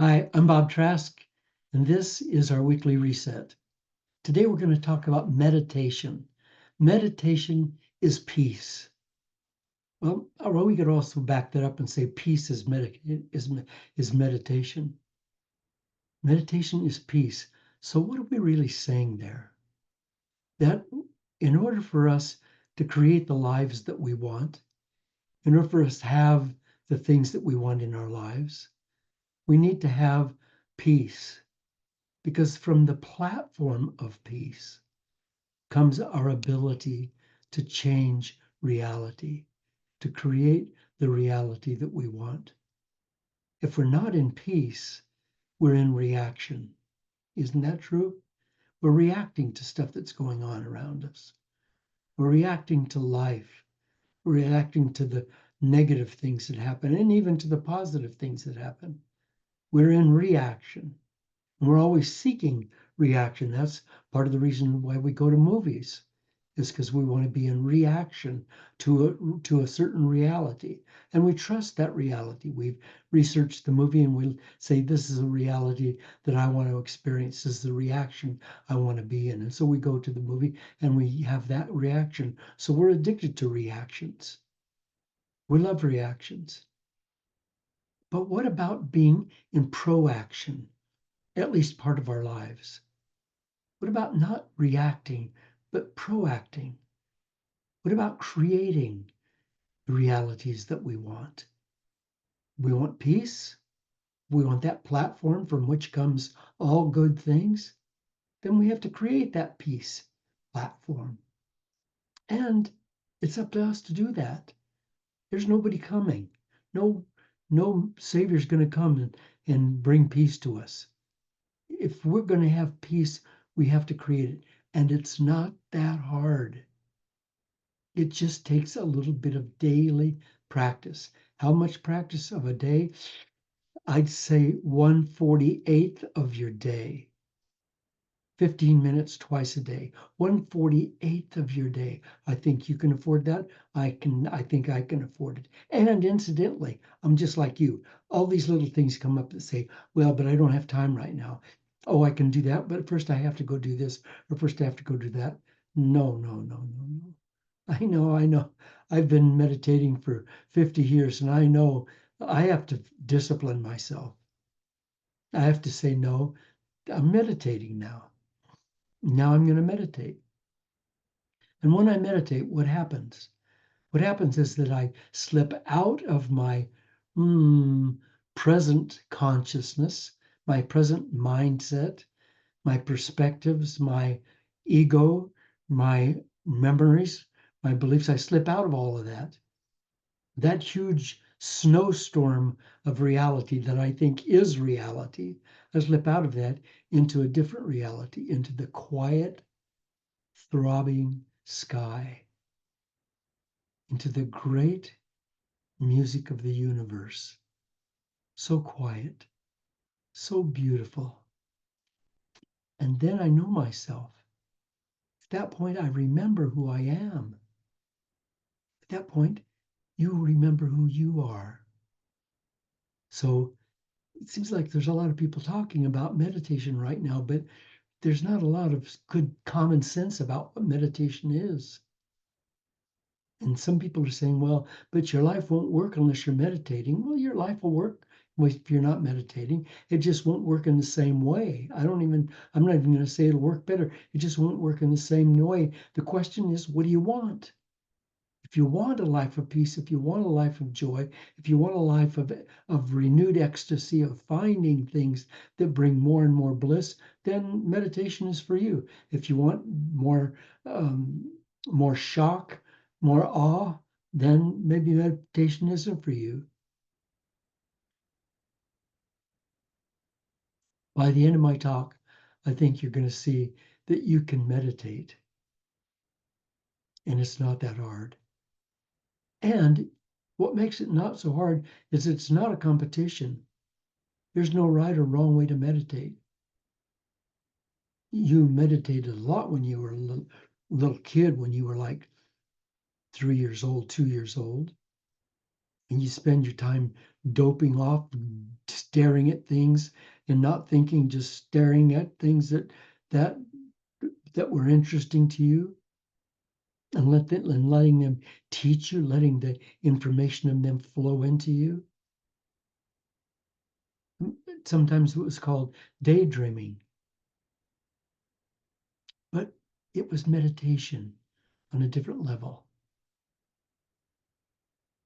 Hi, I'm Bob Trask, and this is our weekly reset. Today we're going to talk about meditation. Meditation is peace. Well, we could also back that up and say peace is meditation. Meditation is peace. So what are we really saying there? That in order for us to create the lives that we want, in order for us to have the things that we want in our lives, we need to have peace. Because from the platform of peace comes our ability to change reality, to create the reality that we want. If we're not in peace, we're in reaction. Isn't that true? We're reacting to stuff that's going on around us. We're reacting to life. We're reacting to the negative things that happen and even to the positive things that happen. We're in reaction. And we're always seeking reaction. That's part of the reason why we go to movies, is because we want to be in reaction to a certain reality. And we trust that reality. We've researched the movie and we say, this is a reality that I want to experience. This is the reaction I want to be in. And so we go to the movie and we have that reaction. So we're addicted to reactions. We love reactions. But what about being in proaction? At least part of our lives? What about not reacting, but proacting? What about creating the realities that we want? We want peace. We want that platform from which comes all good things. Then we have to create that peace platform. And it's up to us to do that. There's nobody coming. No Savior's going to come and bring peace to us. If we're going to have peace, we have to create it. And it's not that hard. It just takes a little bit of daily practice. How much practice of a day? I'd say 1/48th of your day. 15 minutes twice a day. 1/48th of your day. I think you can afford that. I think I can afford it. And incidentally, I'm just like you. All these little things come up that say, well, but I don't have time right now. Oh, I can do that, but first I have to go do this, or first I have to go do that. No. I know. I've been meditating for 50 years, and I know I have to discipline myself. I have to say, no, I'm meditating now. Now I'm going to meditate. And when I meditate, what happens? What happens is that I slip out of my present consciousness, my present mindset, my perspectives, my ego, my memories, my beliefs. I slip out of all of that. That huge snowstorm of reality that I think is reality, I slip out of that into a different reality, into the quiet, throbbing sky, into the great music of the universe. So quiet, so beautiful. And then I know myself. At that point, I remember who I am. At that point, you remember who you are. So it seems like there's a lot of people talking about meditation right now, but there's not a lot of good common sense about what meditation is. And some people are saying, well, but your life won't work unless you're meditating. Well, your life will work if you're not meditating. It just won't work in the same way. I'm not even going to say it'll work better. It just won't work in the same way. The question is, what do you want? If you want a life of peace, if you want a life of joy, if you want a life of renewed ecstasy, of finding things that bring more and more bliss, then meditation is for you. If you want more shock, more awe, then maybe meditation isn't for you. By the end of my talk, I think you're going to see that you can meditate, and it's not that hard. And what makes it not so hard is it's not a competition. There's no right or wrong way to meditate. You meditated a lot when you were a little kid, when you were like 3 years old, 2 years old, and you spend your time doping off, just staring at things and not thinking, just staring at things that were interesting to you, and letting them teach you, letting the information of them flow into you. Sometimes it was called daydreaming, but it was meditation on a different level.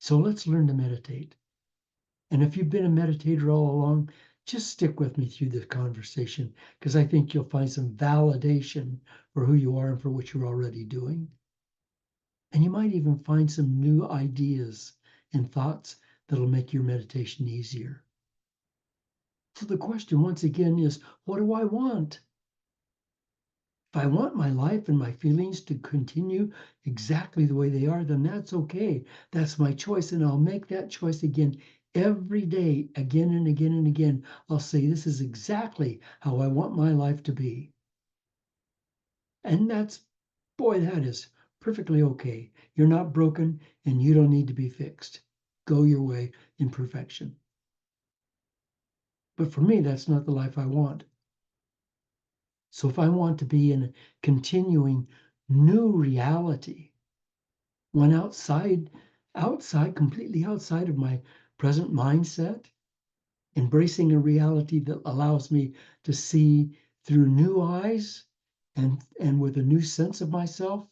So let's learn to meditate. And if you've been a meditator all along, just stick with me through this conversation, because I think you'll find some validation for who you are and for what you're already doing. And you might even find some new ideas and thoughts that'll make your meditation easier. So the question once again is, what do I want? If I want my life and my feelings to continue exactly the way they are, then that's okay. That's my choice, and I'll make that choice again every day, again and again and again. I'll say, this is exactly how I want my life to be. And that is perfectly okay. You're not broken, and you don't need to be fixed. Go your way in perfection. But for me, that's not the life I want. So if I want to be in a continuing new reality, one completely outside of my present mindset, embracing a reality that allows me to see through new eyes and with a new sense of myself,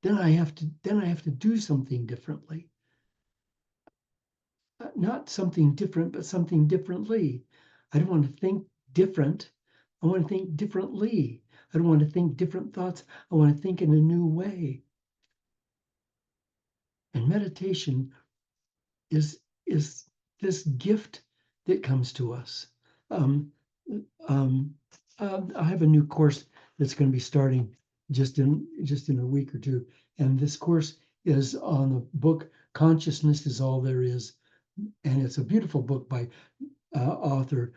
then I have to do something differently. Not something different, but something differently. I don't want to think different. I want to think differently. I don't want to think different thoughts. I want to think in a new way. And meditation is this gift that comes to us. Um, um, I have a new course that's going to be starting just in a week or two, and this course is on the book "Consciousness Is All There Is," and it's a beautiful book by author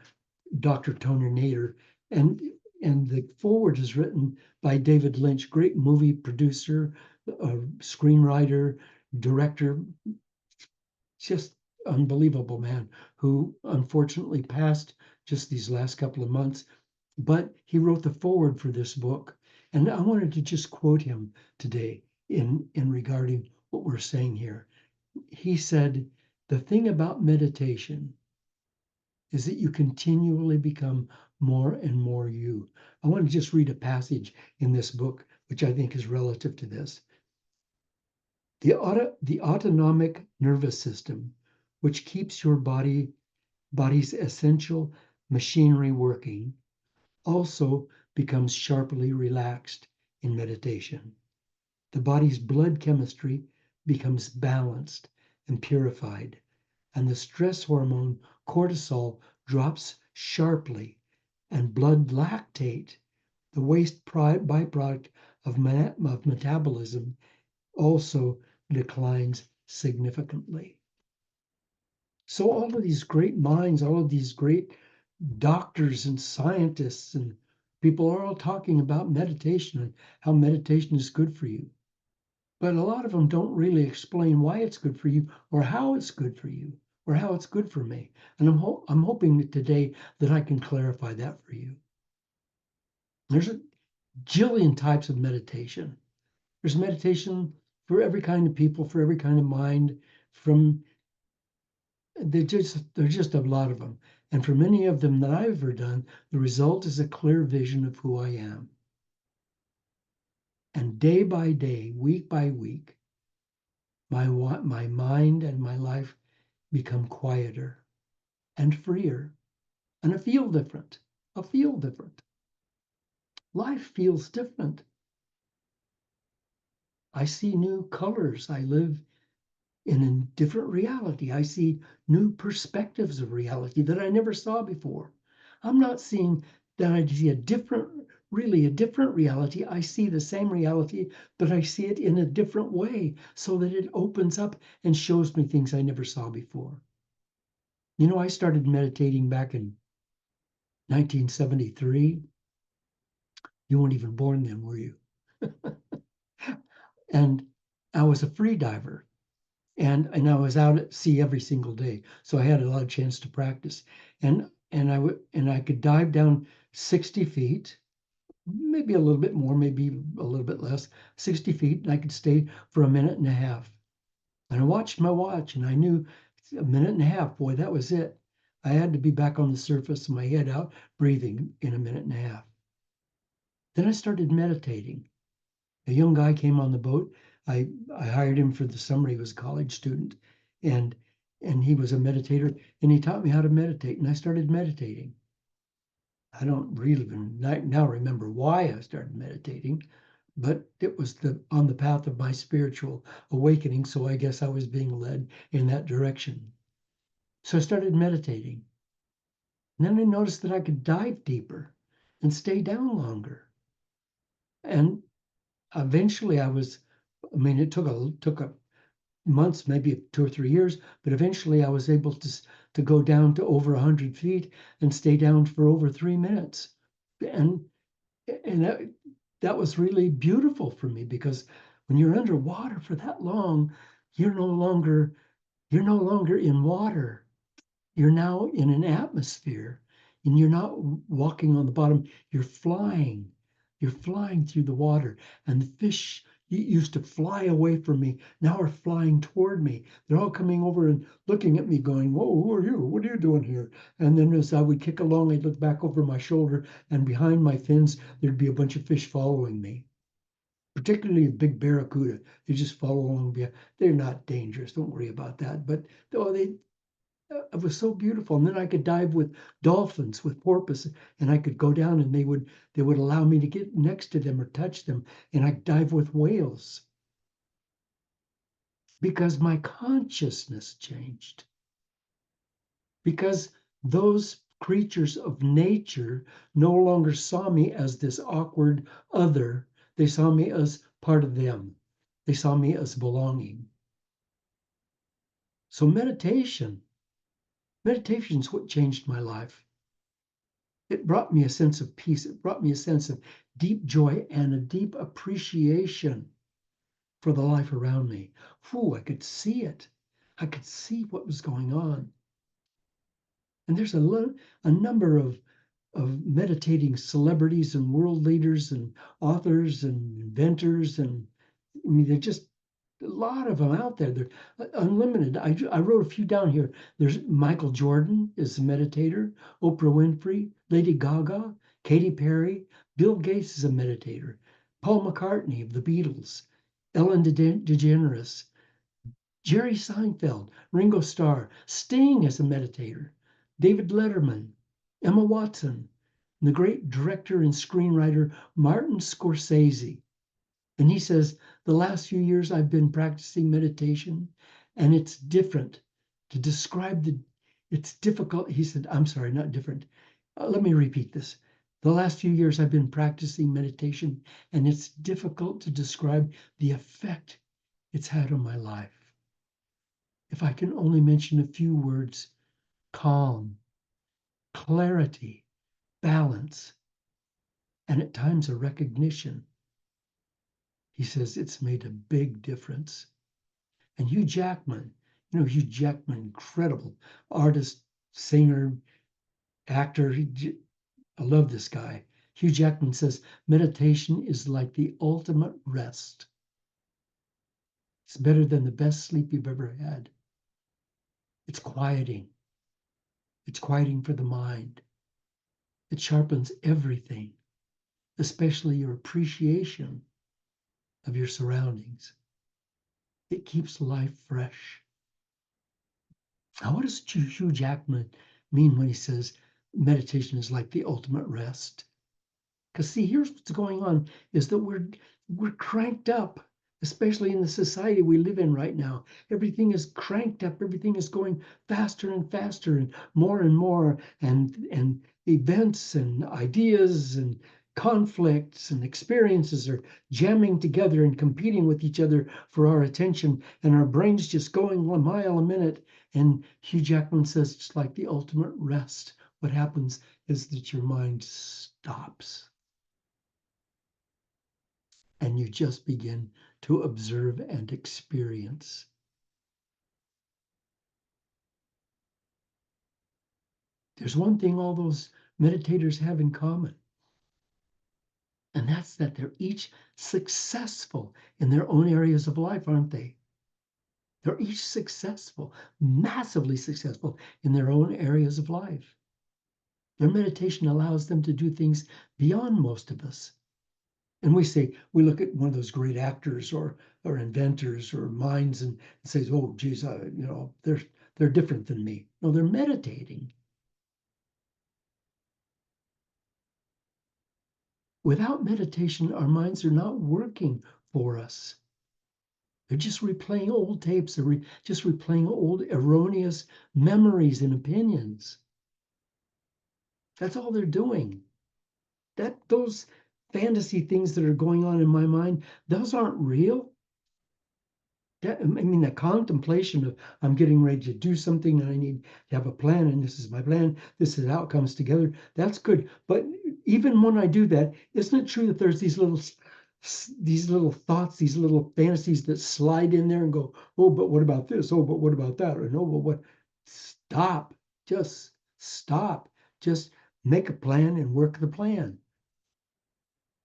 Dr. Tony Nader, and the foreword is written by David Lynch, great movie producer, screenwriter, director, just unbelievable man who unfortunately passed just these last couple of months. But he wrote the foreword for this book, and I wanted to just quote him today in regarding what we're saying here. He said, "The thing about meditation is that you continually become more and more you." I want to just read a passage in this book, which I think is relative to this. The autonomic nervous system, which keeps your body's essential machinery working, also becomes sharply relaxed in meditation. The body's blood chemistry becomes balanced and purified, and the stress hormone cortisol drops sharply, and blood lactate, the waste byproduct of metabolism, also declines significantly. So all of these great minds, all of these great doctors and scientists and people are all talking about meditation and how meditation is good for you. But a lot of them don't really explain why it's good for you or how it's good for you or how it's good for me. And I'm hoping that today that I can clarify that for you. There's a jillion types of meditation. There's meditation for every kind of people, for every kind of mind, from there's just a lot of them. And for many of them that I've ever done, the result is a clear vision of who I am. And day by day, week by week, my mind and my life become quieter and freer. And I feel different. I feel different. Life feels different. I see new colors. I live in a different reality. I see new perspectives of reality that I never saw before. I'm not seeing that I see a different reality. I see the same reality, but I see it in a different way so that it opens up and shows me things I never saw before. You know, I started meditating back in 1973. You weren't even born then, were you? And I was a free diver. and I was out at sea every single day, so I had a lot of chance to practice. And I could dive down 60 feet, maybe a little bit more, maybe a little bit less, 60 feet, and I could stay for a minute and a half. And I watched my watch, and I knew a minute and a half, boy, that was it. I had to be back on the surface, my head out, breathing in a minute and a half. Then I started meditating. A young guy came on the boat. I hired him for the summer. He was a college student, and he was a meditator, and he taught me how to meditate, and I started meditating. I don't really even now remember why I started meditating, but it was on the path of my spiritual awakening, so I guess I was being led in that direction. So I started meditating. And then I noticed that I could dive deeper and stay down longer. And eventually it took a months, maybe 2 or 3 years, but eventually I was able to go down to over 100 feet and stay down for over 3 minutes. And that was really beautiful for me, because when you're underwater for that long, you're no longer in water. You're now in an atmosphere, and you're not walking on the bottom. You're flying through the water, and the fish used to fly away from me now are flying toward me. They're all coming over and looking at me going, whoa, who are you? What are you doing here? And then as I would kick along, I'd look back over my shoulder, and behind my fins there'd be a bunch of fish following me, particularly a big barracuda. They just follow along. They're not dangerous, don't worry about that, but oh, it was so beautiful. And then I could dive with dolphins, with porpoise, and I could go down, and they would allow me to get next to them or touch them. And I dive with whales, because my consciousness changed. Because those creatures of nature no longer saw me as this awkward other. They saw me as part of them. They saw me as belonging. So meditation is what changed my life. It brought me a sense of peace. It brought me a sense of deep joy and a deep appreciation for the life around me. Whew, I could see it. I could see what was going on. And there's a number of meditating celebrities and world leaders and authors and inventors. And I mean, they're just a lot of them out there. They're unlimited. I wrote a few down here. There's Michael Jordan is a meditator, Oprah Winfrey, Lady Gaga, Katy Perry, Bill Gates is a meditator, Paul McCartney of the Beatles, Ellen DeGeneres, Jerry Seinfeld, Ringo Starr, Sting is a meditator, David Letterman, Emma Watson, and the great director and screenwriter Martin Scorsese. And he says, the last few years I've been practicing meditation, and it's different. To describe it's difficult. He said, I'm sorry, not different. Let me repeat this. The last few years I've been practicing meditation, and it's difficult to describe the effect it's had on my life. If I can only mention a few words: calm, clarity, balance, and at times a recognition. He says it's made a big difference. And Hugh Jackman, Hugh Jackman, incredible artist, singer, actor. I love this guy. Hugh Jackman says meditation is like the ultimate rest. It's better than the best sleep you've ever had. It's quieting. It's quieting for the mind. It sharpens everything, especially your appreciation of your surroundings. It keeps life fresh. Now, what does Hugh Jackman mean when he says meditation is like the ultimate rest? Because see, here's what's going on: is that we're cranked up, especially in the society we live in right now. Everything is cranked up. Everything is going faster and faster and more, and events and ideas and conflicts and experiences are jamming together and competing with each other for our attention, and our brains just going 1 mile a minute. And Hugh Jackman says it's like the ultimate rest. What happens is that your mind stops, and you just begin to observe and experience. There's one thing all those meditators have in common, and that's that they're each successful in their own areas of life, aren't they? They're each successful, massively successful in their own areas of life. Their meditation allows them to do things beyond most of us. And we look at one of those great actors or inventors or minds and say, oh, geez, they're different than me. No, they're meditating. Without meditation, our minds are not working for us. They're just replaying old tapes. They're just replaying old erroneous memories and opinions. That's all they're doing. Those fantasy things that are going on in my mind, those aren't real. The contemplation of I'm getting ready to do something and I need to have a plan, and this is my plan, this is how it comes together. That's good. But even when I do that, isn't it true that there's these little thoughts, these little fantasies that slide in there and go, oh, but what about this? Oh, but what about that? Or no, but what? Stop. Just stop. Just make a plan and work the plan.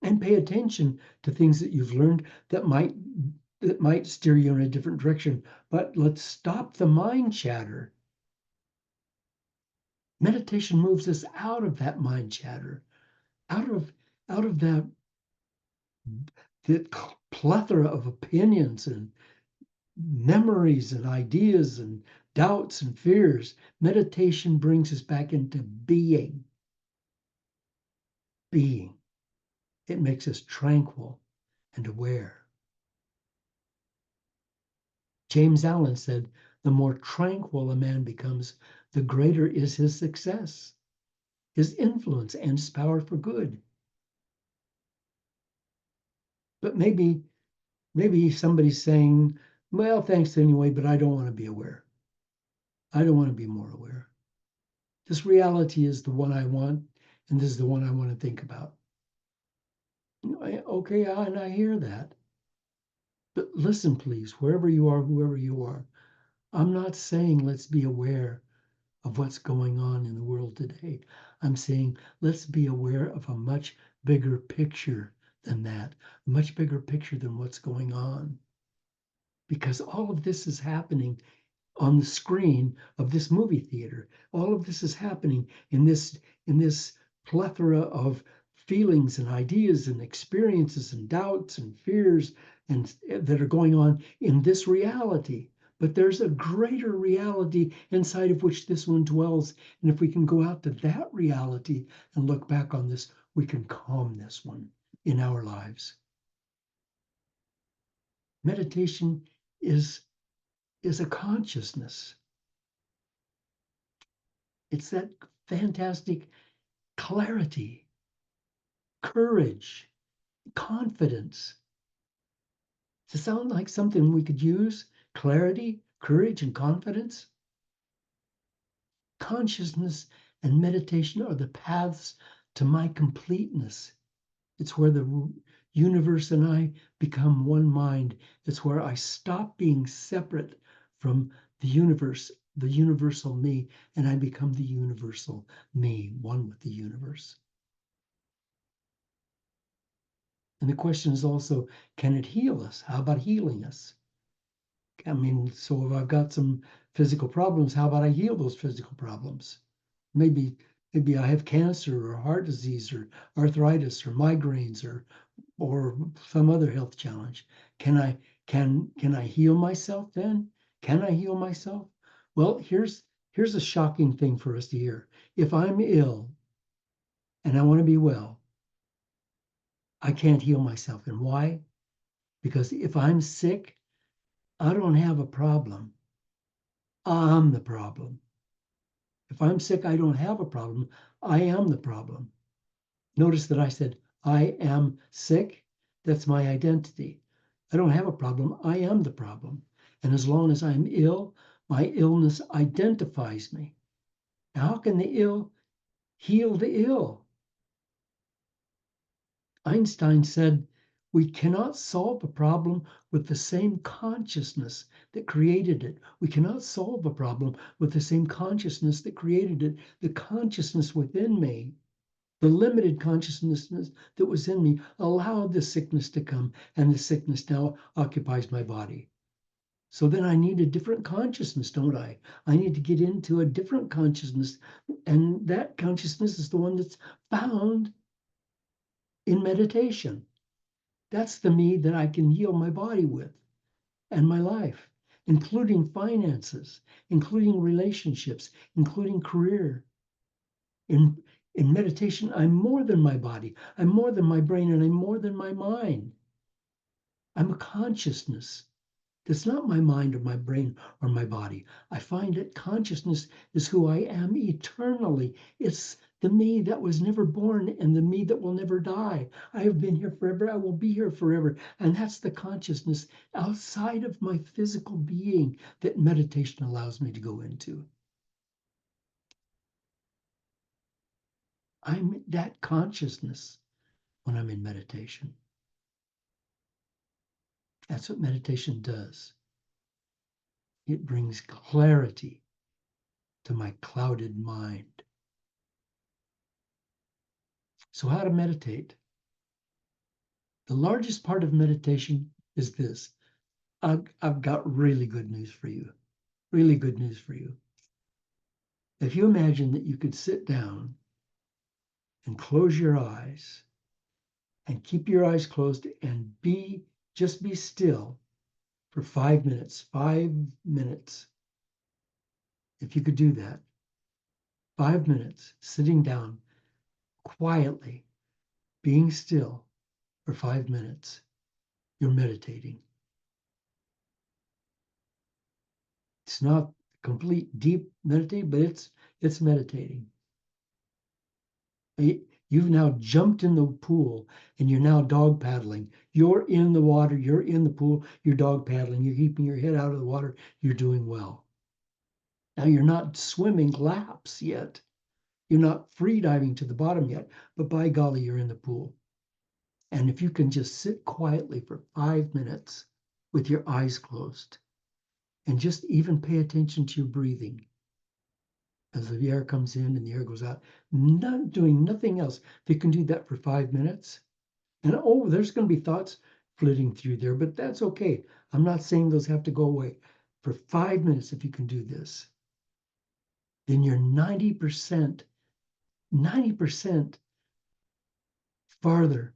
And pay attention to things that you've learned that might steer you in a different direction. But let's stop the mind chatter. Meditation moves us out of that mind chatter, out of that plethora of opinions and memories and ideas and doubts and fears. Meditation brings us back into being. Being. It makes us tranquil and aware. James Allen said, the more tranquil a man becomes, the greater is his success, his influence, and his power for good. But maybe somebody's saying, well, thanks anyway, but I don't want to be aware. I don't want to be more aware. This reality is the one I want, and this is the one I want to think about. Okay, and I hear that. But listen, please, wherever you are, whoever you are, I'm not saying let's be aware of what's going on in the world today. I'm saying let's be aware of a much bigger picture than that, a much bigger picture than what's going on. Because all of this is happening on the screen of this movie theater. All of this is happening in this plethora of feelings and ideas and experiences and doubts and fears and that are going on in this reality. But there's a greater reality inside of which this one dwells. And if we can go out to that reality and look back on this, we can calm this one in our lives. Meditation is a consciousness. It's that fantastic clarity, courage, confidence. Does it sound like something we could use? Clarity, courage, and confidence? Consciousness and meditation are the paths to my completeness. It's where the universe and I become one mind. It's where I stop being separate from the universe, the universal me, and I become the universal me, one with the universe. And the question is also, can it heal us? How about healing us? So if I've got some physical problems, how about I heal those physical problems? Maybe I have cancer or heart disease or arthritis or migraines or some other health challenge. Can I heal myself then? Can I heal myself? Well, here's a shocking thing for us to hear. If I'm ill and I want to be well, I can't heal myself. And why? Because if I'm sick, I don't have a problem. I'm the problem. If I'm sick, I don't have a problem. I am the problem. Notice that I said, I am sick. That's my identity. I don't have a problem. I am the problem. And as long as I'm ill, my illness identifies me. Now, how can the ill heal the ill? Einstein said, We cannot solve a problem with the same consciousness that created it. We cannot solve a problem with the same consciousness that created it. The consciousness within me, the limited consciousness that was in me, allowed the sickness to come, and the sickness now occupies my body. So then I need a different consciousness, don't I? I need to get into a different consciousness, and that consciousness is the one that's found in meditation. That's the me that I can heal my body with and my life, including finances, including relationships, including career. In, in meditation, I'm more than my body, I'm more than my brain, and I'm more than my mind. I'm a consciousness. It's not my mind or my brain or my body. I find that consciousness is who I am eternally. It's the me that was never born and the me that will never die. I have been here forever. I will be here forever. And that's the consciousness outside of my physical being that meditation allows me to go into. I'm that consciousness when I'm in meditation. That's what meditation does. It brings clarity to my clouded mind. So, how to meditate? The largest part of meditation is this. I've got really good news for you. Really good news for you. If you imagine that you could sit down and close your eyes and keep your eyes closed and just be still for 5 minutes, 5 minutes. If you could do that, 5 minutes, sitting down quietly, being still for 5 minutes, you're meditating. It's not complete deep meditating, but it's meditating. You've now jumped in the pool and you're now dog paddling. You're in the water, you're in the pool, you're dog paddling, you're keeping your head out of the water, you're doing well. Now you're not swimming laps yet. You're not free diving to the bottom yet, but by golly, you're in the pool. And if you can just sit quietly for 5 minutes with your eyes closed and just even pay attention to your breathing as the air comes in and the air goes out, not doing nothing else. If you can do that for 5 minutes, and there's going to be thoughts flitting through there, but that's okay. I'm not saying those have to go away. For 5 minutes, if you can do this, then you're 90% farther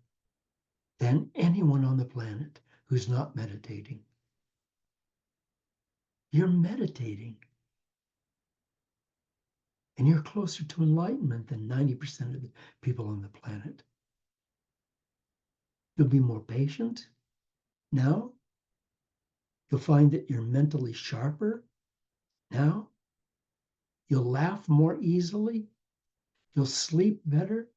than anyone on the planet who's not meditating. You're meditating. And you're closer to enlightenment than 90% of the people on the planet. You'll be more patient now. You'll find that you're mentally sharper now. You'll laugh more easily. You'll sleep better.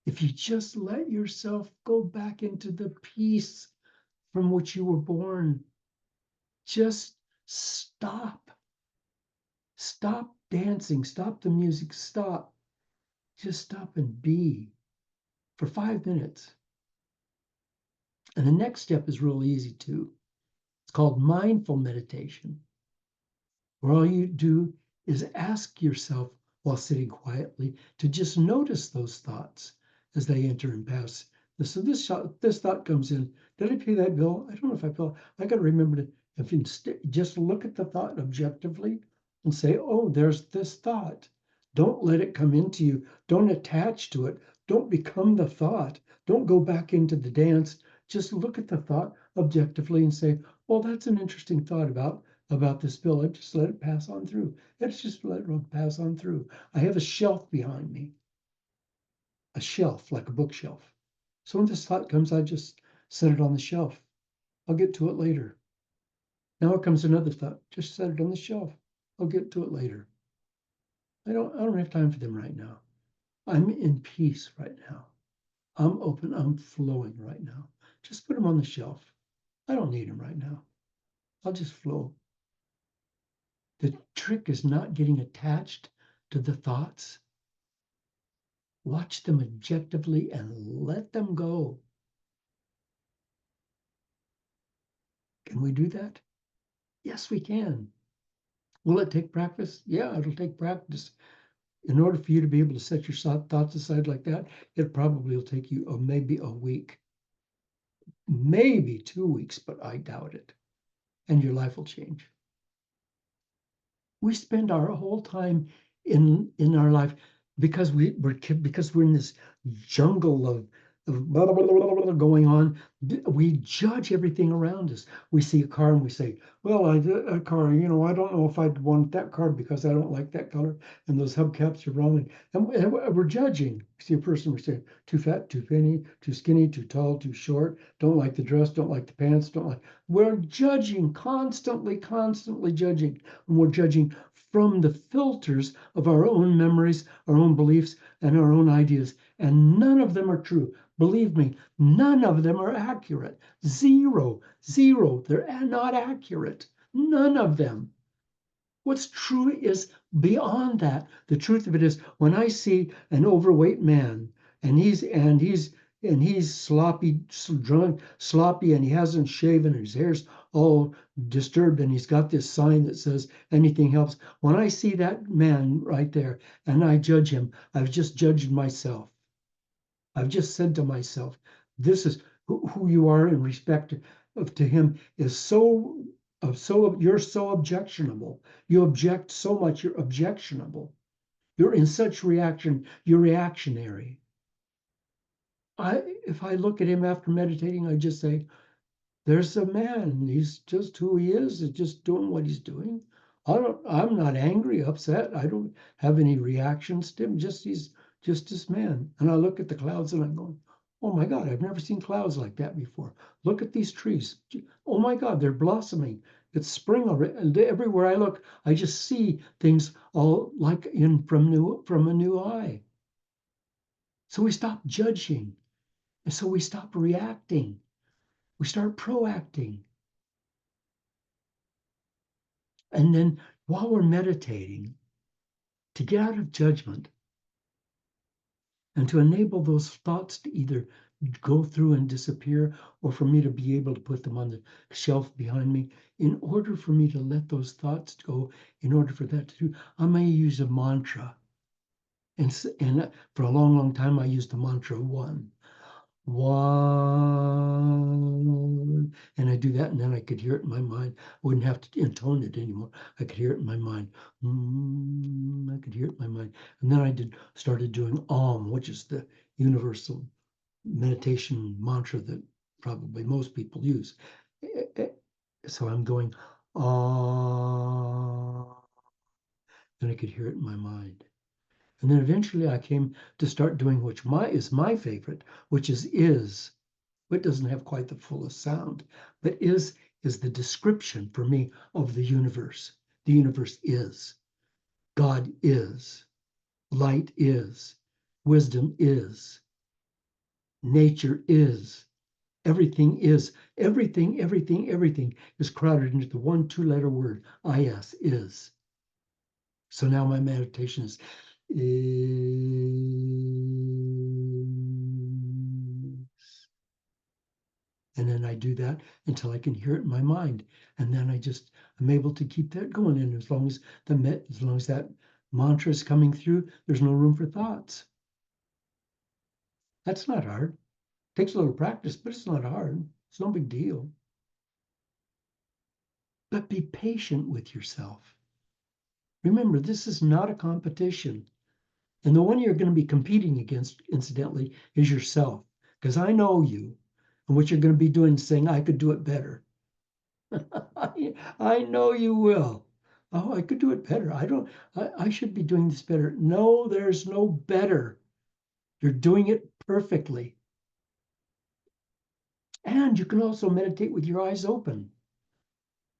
If you just let yourself go back into the peace from which you were born, just stop. Stop dancing. Stop the music. Stop. Just stop and be for 5 minutes. And the next step is real easy too. It's called mindful meditation, where all you do is ask yourself while sitting quietly to just notice those thoughts as they enter and pass. So this thought comes in. Did I pay that bill? I don't know if I feel. I got to remember to just look at the thought objectively and say, oh, there's this thought. Don't let it come into you. Don't attach to it. Don't become the thought. Don't go back into the dance. Just look at the thought objectively and say, well, that's an interesting thought about this bill. I just let it pass on through. Let's just let it pass on through. I have a shelf behind me, a shelf, like a bookshelf. So when this thought comes, I just set it on the shelf. I'll get to it later. Now comes another thought. Just set it on the shelf. I'll get to it later. I don't have time for them right now. I'm in peace right now. I'm open. I'm flowing right now. Just put them on the shelf. I don't need them right now. I'll just flow. The trick is not getting attached to the thoughts. Watch them objectively and let them go. Can we do that? Yes, we can. Will it take practice? Yeah, it'll take practice. In order for you to be able to set your thoughts aside like that, it probably will take you maybe a week, maybe 2 weeks, but I doubt it. And your life will change. We spend our whole time in our life because we're in this jungle of blah, blah, blah, blah, blah, going on. We judge everything around us. We see a car and we say, well, a car, I don't know if I'd want that car because I don't like that color and those hubcaps are wrong. And we're judging. See a person, we're saying too fat, too thin, too skinny, too tall, too short, don't like the dress, don't like the pants, don't like. We're judging, constantly judging. And we're judging from the filters of our own memories, our own beliefs, and our own ideas. And none of them are true. Believe me, none of them are accurate. Zero. They're not accurate. None of them. What's true is beyond that. The truth of it is when I see an overweight man and he's sloppy, drunk, sloppy, and he hasn't shaven, and his hair's all disturbed, and he's got this sign that says anything helps. When I see that man right there and I judge him, I've just judged myself. I've just said to myself, this is who you are in respect to him is you're so objectionable. You object so much, you're objectionable. You're in such reaction, you're reactionary. If I look at him after meditating, I just say, there's a man. He's just who he is. He's just doing what he's doing. I'm not angry, upset. I don't have any reactions to him. He's just this man. And I look at the clouds and I'm going, oh my God, I've never seen clouds like that before. Look at these trees. Oh my God, they're blossoming. It's spring already. And everywhere I look, I just see things all like from a new eye. So we stop judging. And so we stop reacting. We start proacting. And then while we're meditating, to get out of judgment and to enable those thoughts to either go through and disappear or for me to be able to put them on the shelf behind me, in order for me to let those thoughts go, in order for that to do, I may use a mantra. And for a long, long time, I used the mantra one. And I do that, and then I could hear it in my mind. I wouldn't have to intone it anymore. I could hear it in my mind. I could hear it in my mind. And then I started doing Om, which is the universal meditation mantra that probably most people use. So I'm going and I could hear it in my mind. And then eventually I came to start doing which is my favorite, which is. It doesn't have quite the fullest sound, but is the description for me of the universe. The universe is. God is. Light is. Wisdom is. Nature is. Everything is. Everything is crowded into the one two-letter word, is. So now my meditation is. And then I do that until I can hear it in my mind. And then I'm able to keep that going. And as long as that mantra is coming through, there's no room for thoughts. That's not hard. It takes a little practice, but it's not hard. It's no big deal. But be patient with yourself. Remember, this is not a competition. And the one you're going to be competing against, incidentally, is yourself. Because I know you. And what you're going to be doing is saying, I could do it better. I know you will. Oh, I could do it better. I should be doing this better. No, there's no better. You're doing it perfectly. And you can also meditate with your eyes open.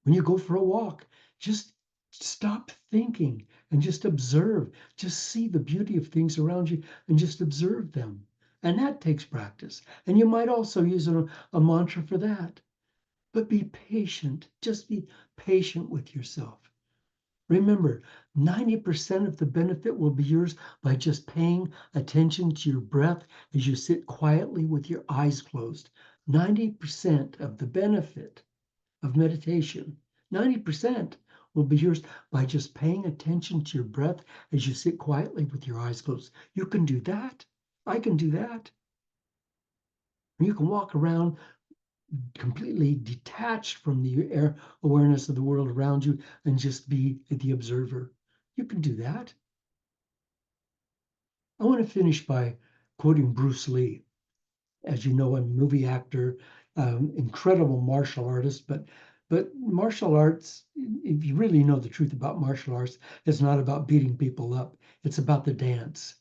When you go for a walk, just stop thinking and just observe. Just see the beauty of things around you and just observe them. And that takes practice. And you might also use a mantra for that. But be patient. Just be patient with yourself. Remember, 90% of the benefit will be yours by just paying attention to your breath as you sit quietly with your eyes closed. 90% of the benefit of meditation, 90% will be yours by just paying attention to your breath as you sit quietly with your eyes closed. You can do that. I can do that. You can walk around completely detached from the awareness of the world around you and just be the observer. You can do that. I want to finish by quoting Bruce Lee. As you know, I'm a movie actor, incredible martial artist, but martial arts, if you really know the truth about martial arts, it's not about beating people up. It's about the dance.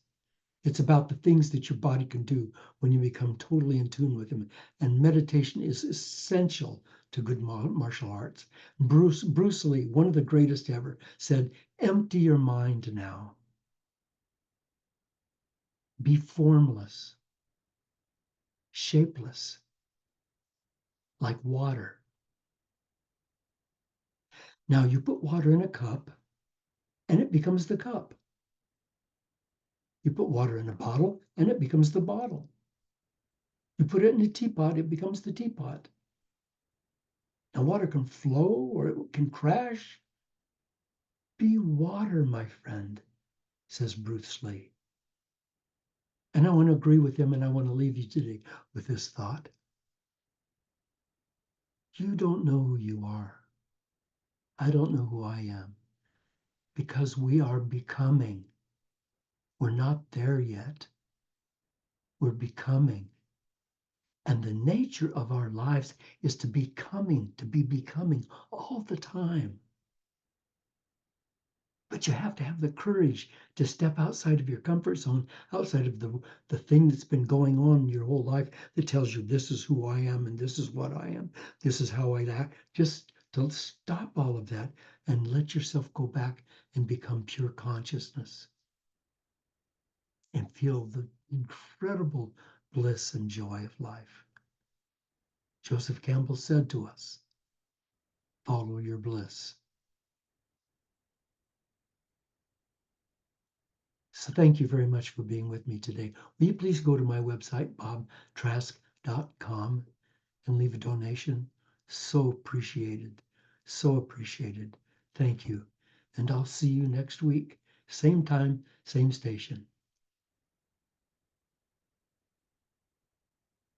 It's about the things that your body can do when you become totally in tune with them. And meditation is essential to good martial arts. Bruce Lee, one of the greatest ever, said, empty your mind now. Be formless, shapeless, like water. Now you put water in a cup and it becomes the cup. You put water in a bottle and it becomes the bottle. You put it in a teapot, it becomes the teapot. Now water can flow or it can crash. Be water, my friend, says Bruce Lee. And I want to agree with him, and I want to leave you today with this thought. You don't know who you are. I don't know who I am, because we are becoming. We're not there yet. We're becoming. And the nature of our lives is to be becoming all the time. But you have to have the courage to step outside of your comfort zone, outside of the thing that's been going on your whole life that tells you this is who I am and this is what I am, this is how I act. Just to stop all of that and let yourself go back and become pure consciousness and feel the incredible bliss and joy of life. Joseph Campbell said to us, follow your bliss. So thank you very much for being with me today. Will you please go to my website, bobtrask.com, and leave a donation? So appreciated. So appreciated. Thank you. And I'll see you next week. Same time, same station.